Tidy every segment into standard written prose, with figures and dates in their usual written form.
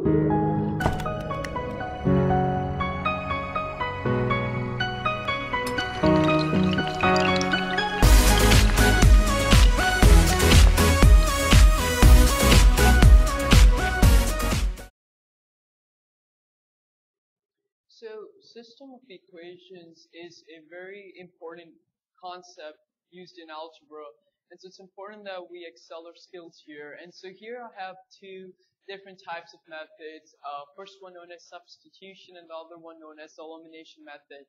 So, system of equations is a very important concept used in algebra, and so it's important that we excel our skills here. And so here I have two different types of methods. First one known as substitution, and the other one known as the elimination method.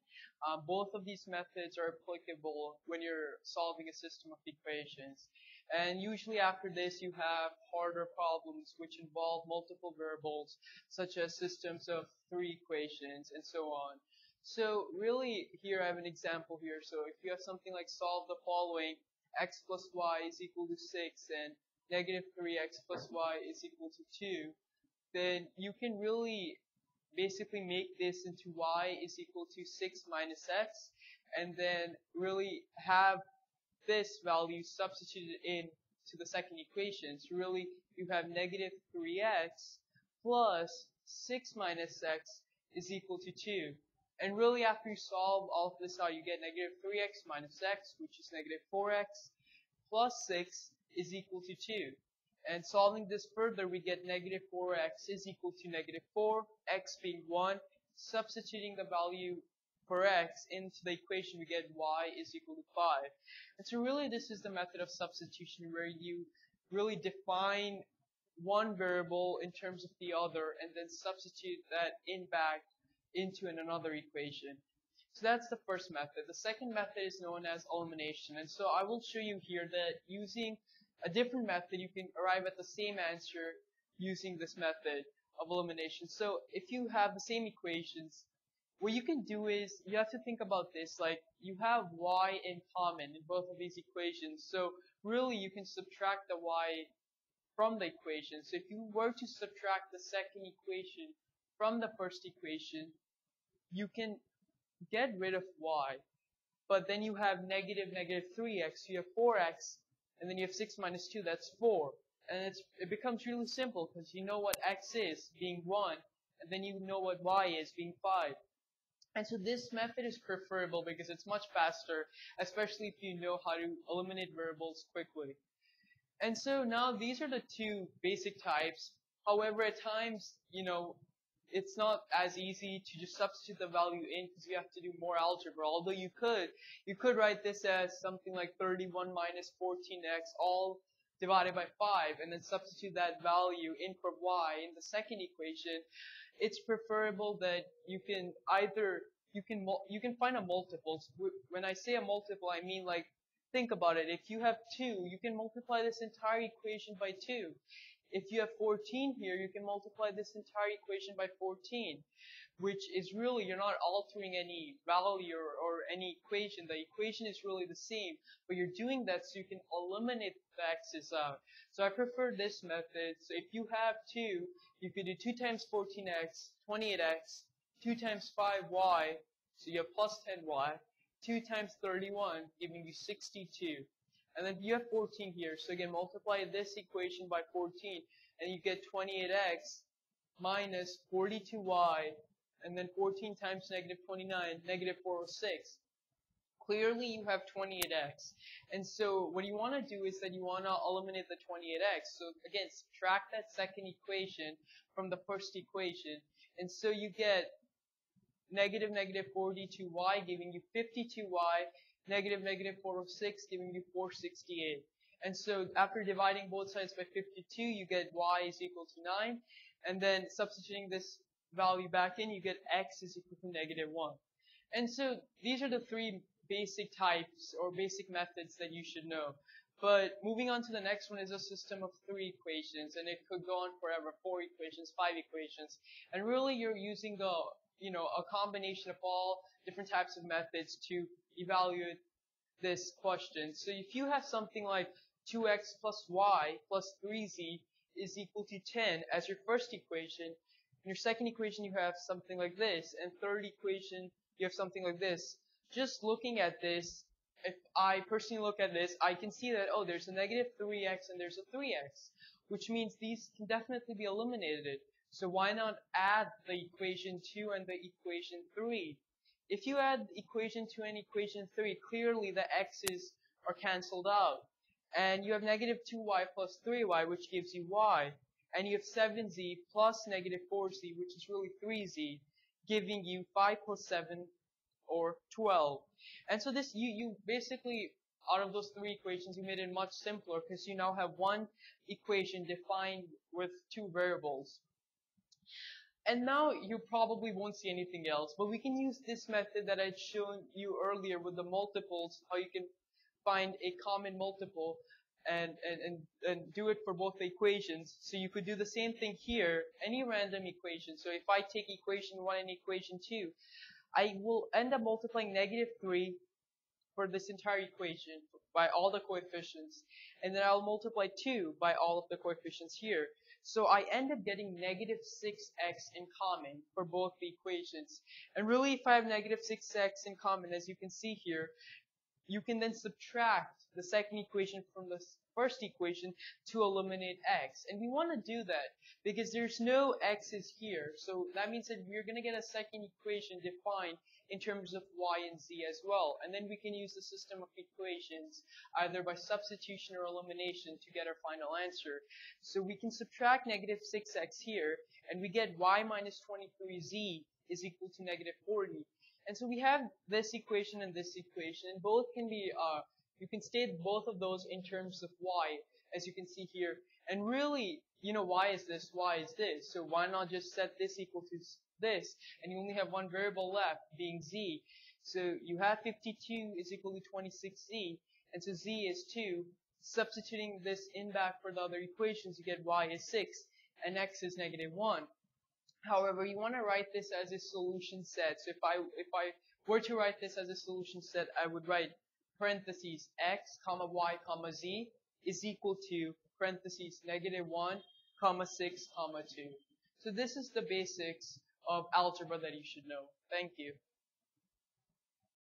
Both of these methods are applicable when you're solving a system of equations. And usually after this, you have harder problems which involve multiple variables, such as systems of three equations and so on. So really here I have an example here. So if you have something like solve the following, x plus y is equal to 6 and negative 3x plus y is equal to 2, then you can really basically make this into y is equal to 6 minus x, and then really have this value substituted in to the second equation. So really you have negative 3x plus 6 minus x is equal to 2. And really after you solve all of this out, you get negative 3x minus x, which is negative 4x, plus 6 is equal to 2. And solving this further, we get negative 4x is equal to negative 4, x being 1. Substituting the value for x into the equation, we get y is equal to 5. And so really this is the method of substitution where you really define one variable in terms of the other and then substitute that in back into another equation. So that's the first method. The second method is known as elimination. And so I will show you here that using a different method, you can arrive at the same answer using this method of elimination. So if you have the same equations, what you can do is you have to think about this, like you have y in common in both of these equations. So really you can subtract the y from the equation. So if you were to subtract the second equation from the first equation, you can get rid of y. But then you have negative 3x, you have 4x, and then you have 6 minus 2, that's 4. And it becomes really simple because you know what x is, being 1, and then you know what y is, being 5. And so this method is preferable because it's much faster, especially if you know how to eliminate variables quickly. And so now these are the two basic types. However, at times, it's not as easy to just substitute the value in because you have to do more algebra. Although you could write this as something like 31 minus 14x all divided by 5 and then substitute that value in for y in the second equation. It's preferable that you can find a multiple. When I say a multiple, I mean like, think about it. If you have 2, you can multiply this entire equation by 2. If you have 14 here, you can multiply this entire equation by 14, which is really, you're not altering any value or any equation. The equation is really the same, but you're doing that so you can eliminate the x's out. So I prefer this method. So if you have 2, you could do 2 times 14x, 28x, 2 times 5y, so you have plus 10y, 2 times 31, giving you 62. And then you have 14 here, so again, multiply this equation by 14, and you get 28x minus 42y, and then 14 times negative 29, negative 406. Clearly, you have 28x. And so what you want to do is that you want to eliminate the 28x. So again, subtract that second equation from the first equation. And so you get negative 42y, giving you 52y, negative 406, giving you 468. And so after dividing both sides by 52, you get y is equal to 9. And then substituting this value back in, you get x is equal to negative 1. And so these are the three basic types or basic methods that you should know. But moving on to the next one is a system of three equations, and it could go on forever, 4 equations, 5 equations. And really you're using a combination of all different types of methods to evaluate this question. So if you have something like 2x plus y plus 3z is equal to 10 as your first equation, in your second equation you have something like this, and third equation you have something like this. Just looking at this, if I personally look at this, I can see that, there's a negative 3x and there's a 3x, which means these can definitely be eliminated. So why not add the equation 2 and the equation 3? If you add equation 2 and equation 3, clearly the x's are cancelled out. And you have negative 2y plus 3y, which gives you y. And you have 7z plus negative 4z, which is really 3z, giving you 5 plus 7, or 12. And so this, you basically, out of those three equations, you made it much simpler because you now have one equation defined with two variables. And now you probably won't see anything else, but we can use this method that I'd shown you earlier with the multiples, how you can find a common multiple and do it for both the equations. So you could do the same thing here, any random equation. So if I take equation 1 and equation 2, I will end up multiplying negative 3 for this entire equation by all the coefficients, and then I'll multiply 2 by all of the coefficients here. So I end up getting negative 6x in common for both the equations. And really, if I have negative 6x in common, as you can see here, you can then subtract the second equation from the first equation to eliminate x. And we want to do that because there's no x's here. So that means that we're going to get a second equation defined in terms of y and z as well. And then we can use the system of equations either by substitution or elimination to get our final answer. So we can subtract negative 6x here, and we get y minus 23z is equal to negative 40. And so we have this equation and this equation, and both can be, you can state both of those in terms of y, as you can see here. And really, you know, y is this, y is this. So why not just set this equal to this, and you only have one variable left, being z. So you have 52 is equal to 26z, and so z is 2. Substituting this in back for the other equations, you get y is 6, and x is negative 1. However, you want to write this as a solution set. So if I were to write this as a solution set, I would write parentheses x, comma y, comma z is equal to parentheses negative 1, comma 6, comma 2. So this is the basics of algebra that you should know. Thank you.